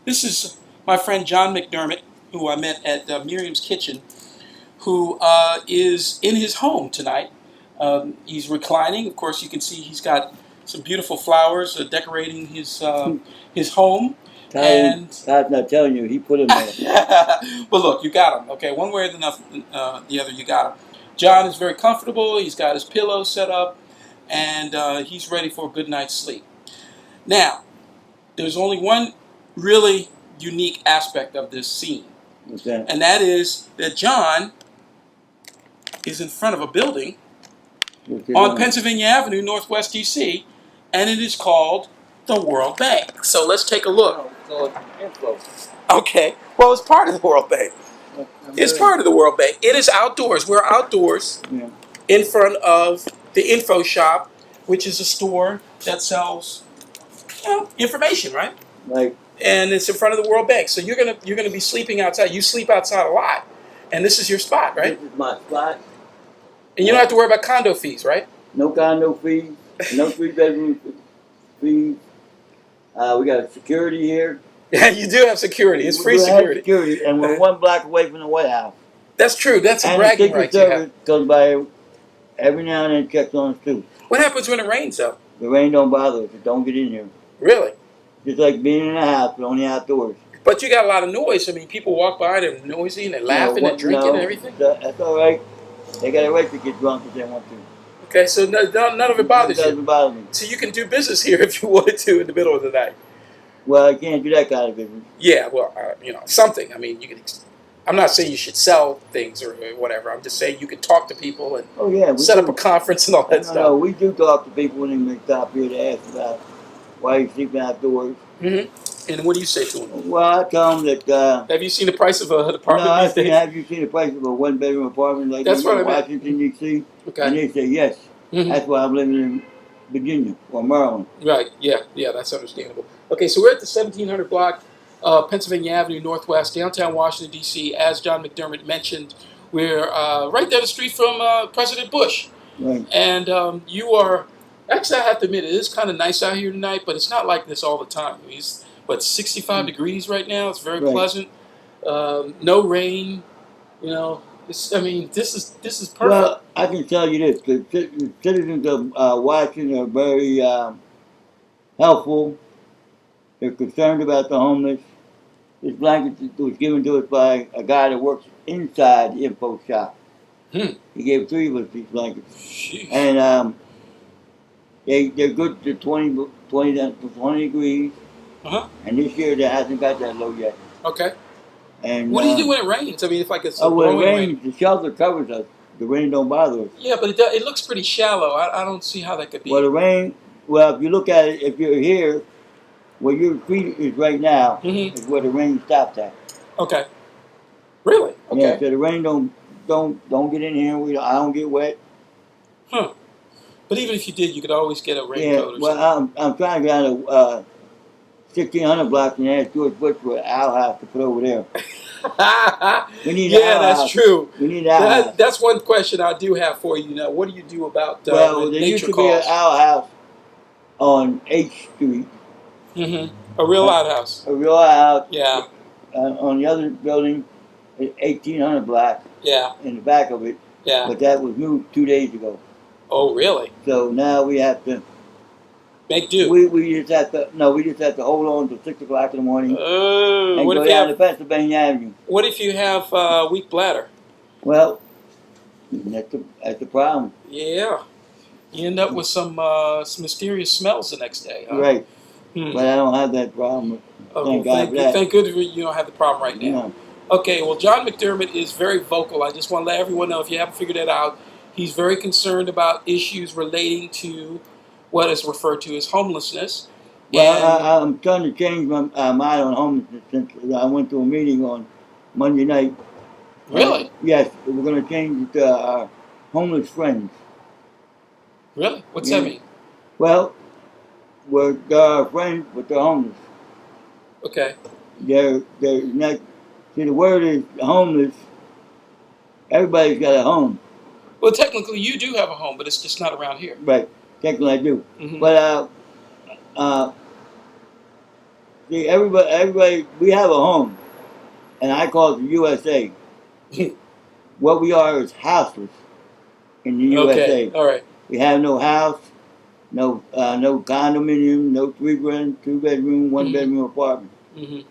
This is my friend John McDermott, who I met at Miriam's Kitchen, who is in his home tonight. He's reclining. Of course, you can see he's got some beautiful flowers decorating his home. Todd's not telling you. He put him there. But look, you got him. Okay, one way or the other, you got him. John is very comfortable. He's got his pillow set up, and he's ready for a good night's sleep. Now, there's only one really unique aspect of this scene, What's that? and that is that John is in front of a building on Pennsylvania Avenue, Northwest DC, and it is called the World Bank. So let's take a look. Okay, well, it's part of the World Bank. It's part of the World Bank. It is outdoors. We're outdoors in front of the info shop, which is a store that sells information, right? Right. And it's in front of the World Bank. So you're gonna be sleeping outside. You sleep outside a lot, and this is your spot, right? This is my spot. And you don't have to worry about condo fees, right? No condo fees. No 3-bedroom fees. We got security here. Yeah, you do have security. It's free security. And we're 1 block away from the White House. That's true. That's a bragging right you have. Goes by every now and then, checks on us too. What happens when it rains, though? The rain don't bother us. It don't get in here. Really? Just like being in a house, but only outdoors. But you got a lot of noise. I mean, people walk by, they're noisy, and they're laughing and drinking and everything. That's all right. They got a right to get drunk if they want to. Okay, so none of it bothers you. It doesn't bother me. So you can do business here if you wanted to in the middle of the night. Well, I can't do that kind of business. Yeah, well, something. I mean, you can. I'm not saying you should sell things or whatever. I'm just saying you can talk to people and set up a conference and all that stuff. No, we do talk to people when they stop here to ask about why you're sleeping outdoors. Mm-hmm. And what do you say to them? Well, I tell them that... have you seen the price of an apartment? No, have you seen the price of a 1-bedroom apartment like That's in Washington, D.C.? Okay. And they say yes. Mm-hmm. That's why I'm living in Virginia or Maryland. Right, yeah, that's understandable. Okay, so we're at the 1700 block, Pennsylvania Avenue Northwest, downtown Washington, D.C. As John McDermott mentioned, we're right down the street from President Bush. Right. And you are, actually I have to admit, it is kind of nice out here tonight, but it's not like this all the time. It's, 65 degrees right now. It's very pleasant. No rain, this is perfect. Well, I can tell you this: the citizens of Washington are very helpful. They're concerned about the homeless. This blanket was given to us by a guy that works inside the info shop. He gave 3 of us these blankets, Jeez. And they're good to 20 degrees. And this year it hasn't got that low yet. Okay. And what do you do when it rains? I mean, if it's when it rains, the shelter covers us. The rain don't bother us. Yeah, but it looks pretty shallow. I don't see how that could be. Well, the rain. Well, if you look at it, if you're here, where your feet is right now, is where the rain stops at. Okay. Really? Okay. Yeah. So the rain don't get in here. I don't get wet. Huh. But even if you did, you could always get a raincoat. Yeah. Well, I'm trying to get out of 1600 blocks and ask George Bush for an outhouse to put over there. We need that's true. We need an outhouse. That's one question I do have for you. Now, what do you do about well, there used to be an outhouse on H Street. A real outhouse. A real outhouse. Yeah. On the other building, 1800 block. Yeah. In the back of it. Yeah. But that was moved 2 days ago. Oh, really? So now we have to make do. We just have to hold on till 6 o'clock in the morning. And what go down to Pennsylvania Avenue. What if you have weak bladder? Well, that's the problem. Yeah. You end up with some mysterious smells the next day. Huh? Right. But I don't have that problem. Thank God for that. Thank goodness you don't have the problem right now. No. Okay, well, John McDermott is very vocal. I just want to let everyone know, if you haven't figured it out, he's very concerned about issues relating to what is referred to as homelessness. Well, I'm trying to change my mind on homelessness since I went to a meeting on Monday night. Really? Yes, we're going to change it to our homeless friends. Really? What's that mean? Well, they're our friends, but they're homeless. Okay. They're not. See, the word is homeless. Everybody's got a home. Well, technically, you do have a home, but it's just not around here. Right. Technically, I do. But See, everybody, we have a home, and I call it the USA. What we are is houseless in the Okay, USA. all right. We have no house, no condominium, no 3-bedroom, 2-bedroom, 1-bedroom apartment. Mm-hmm.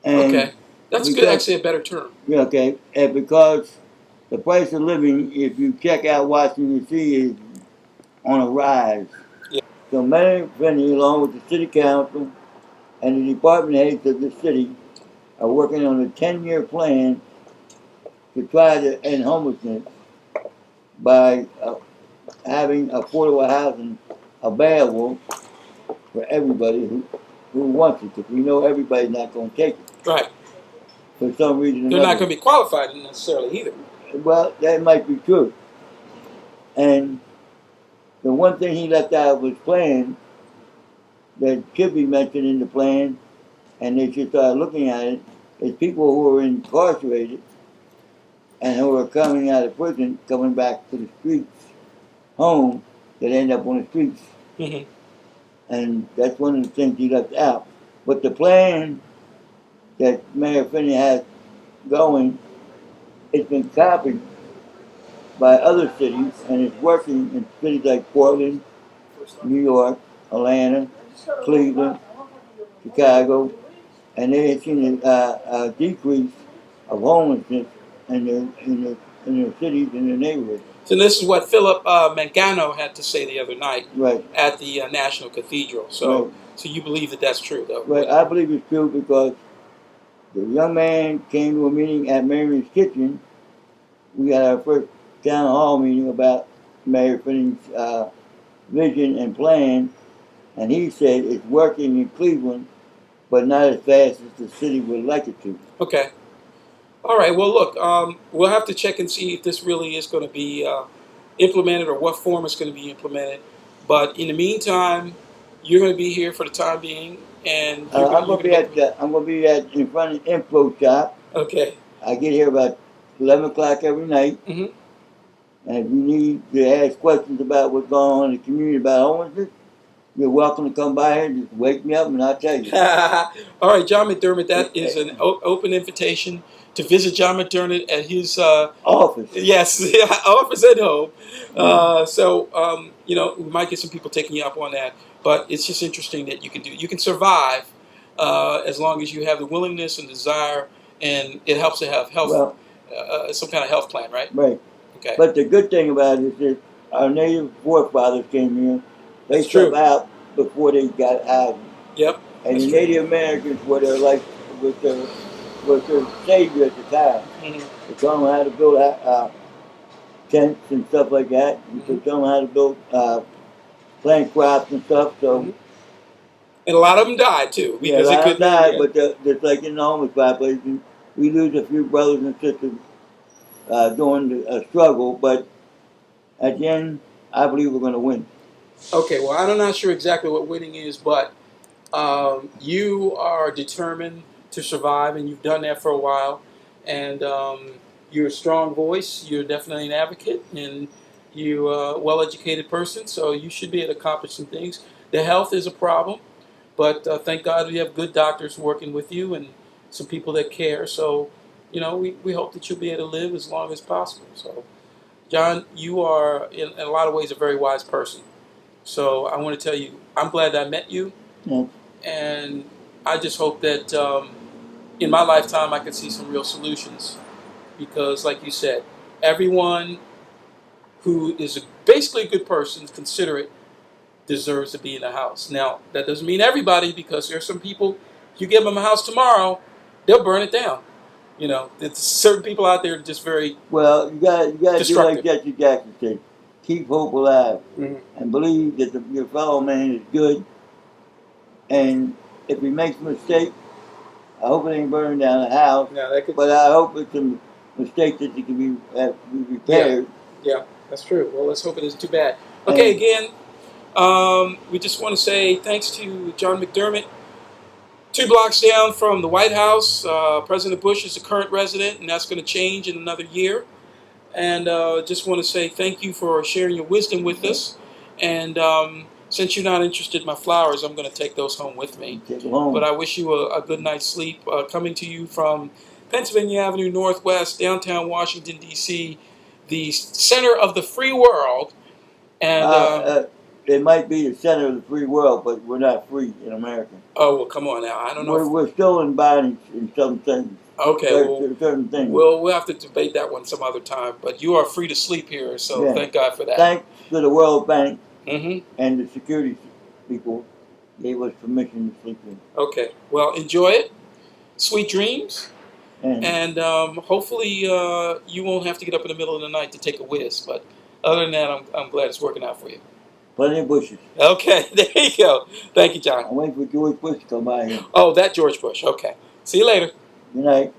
And Okay, that's good. because Actually, a better term. yeah, okay, and because the price of living, if you check out Washington D.C., is on a rise. Yeah. So Mayor Finney, along with the city council and the department heads of the city, are working on a 10-year plan to try to end homelessness by having affordable housing available for everybody who wants it. Because we know everybody's not going to take it Right. for some reason or They're not another. going to be qualified necessarily either. Well, that might be true. And the one thing he left out of his plan that should be mentioned in the plan, and they should start looking at it, is people who are incarcerated and who are coming out of prison, coming back to the streets, home, that end up on the streets. Mm-hmm. And that's one of the things he left out. But the plan that Mayor Finney has going, it's been copied by other cities, and it's working in cities like Portland, New York, Atlanta, Cleveland, Chicago, and they have seen a decrease of homelessness in their cities and their neighborhoods. So this is what Philip Mangano had to say the other night Right. at the National Cathedral. So, Right. so you believe that that's true, though? Right. I believe it's true because the young man came to a meeting at Mary's Kitchen. We had our first town hall meeting about Mayor Finney's vision and plan, and he said it's working in Cleveland, but not as fast as the city would like it to. Okay. All right. Well, look, we'll have to check and see if this really is going to be implemented or what form it's going to be implemented. But in the meantime, you're going to be here for the time being, and I'm gonna be at in front of the info shop. Okay. I get here about 11 o'clock every night. Mm-hmm. And if you need to ask questions about what's going on in the community about homelessness, you're welcome to come by here and just wake me up and I'll tell you. All right, John McDermott, that is an open invitation to visit John McDermott at his office. Yes, office at home. So, we might get some people taking you up on that. But it's just interesting that you can survive as long as you have the willingness and desire, and it helps to have health, some kind of health plan, right? Right. Okay. But the good thing about it is that our native forefathers came here. They stepped out before they got housing. Yep. And the Native Americans were their savior at the time. Mm-hmm. They taught them how to build tents and stuff like that. Mm-hmm. They taught them how to build plant crops and stuff. So. Mm-hmm. And a lot of them died too because a lot they couldn't died, but just like in the homeless population, we lose a few brothers and sisters during the struggle, but at the end, I believe we're going to win. Okay, well, I'm not sure exactly what winning is, but you are determined to survive, and you've done that for a while, and you're a strong voice. You're definitely an advocate, and you're a well-educated person, so you should be able to accomplish some things. The health is a problem, but thank God we have good doctors working with you and some people that care, so we hope that you'll be able to live as long as possible. So, John, you are, in a lot of ways, a very wise person. So I want to tell you, I'm glad that I met you. Yeah. And I just hope that in my lifetime I can see some real solutions. Because, like you said, everyone who is basically a good person, considerate, deserves to be in a house. Now, that doesn't mean everybody, because there's some people, if you give them a house tomorrow, they'll burn it down. There's certain people out there just very well. You got to do like Jesse Jackson said: keep hope alive, and believe that your fellow man is good. And if he makes a mistake, I hope it ain't burning down the house. No, but I hope it's a mistake that can be repaired. Yeah, that's true. Well, let's hope it isn't too bad. Okay, again, we just want to say thanks to John McDermott. 2 blocks down from the White House, President Bush is the current resident, and that's going to change in another year. And just want to say thank you for sharing your wisdom with us. And since you're not interested in my flowers, I'm going to take those home with me. Take them home. But I wish you a good night's sleep. Coming to you from Pennsylvania Avenue Northwest, downtown Washington, D.C., the center of the free world. And it might be the center of the free world, but we're not free in America. Oh, well, come on now. I don't know. We're still in bondage in some things. Okay, certain things. We'll have to debate that one some other time. But you are free to sleep here, so thank God for that. Thanks to the World Bank and the security people gave us permission to sleep here. Okay, well, enjoy it. Sweet dreams. And hopefully you won't have to get up in the middle of the night to take a whiz. But other than that, I'm glad it's working out for you. Plenty of bushes. Okay, there you go. Thank you, John. I'm waiting for George Bush to come by here. Oh, that George Bush. Okay. See you later. Good night.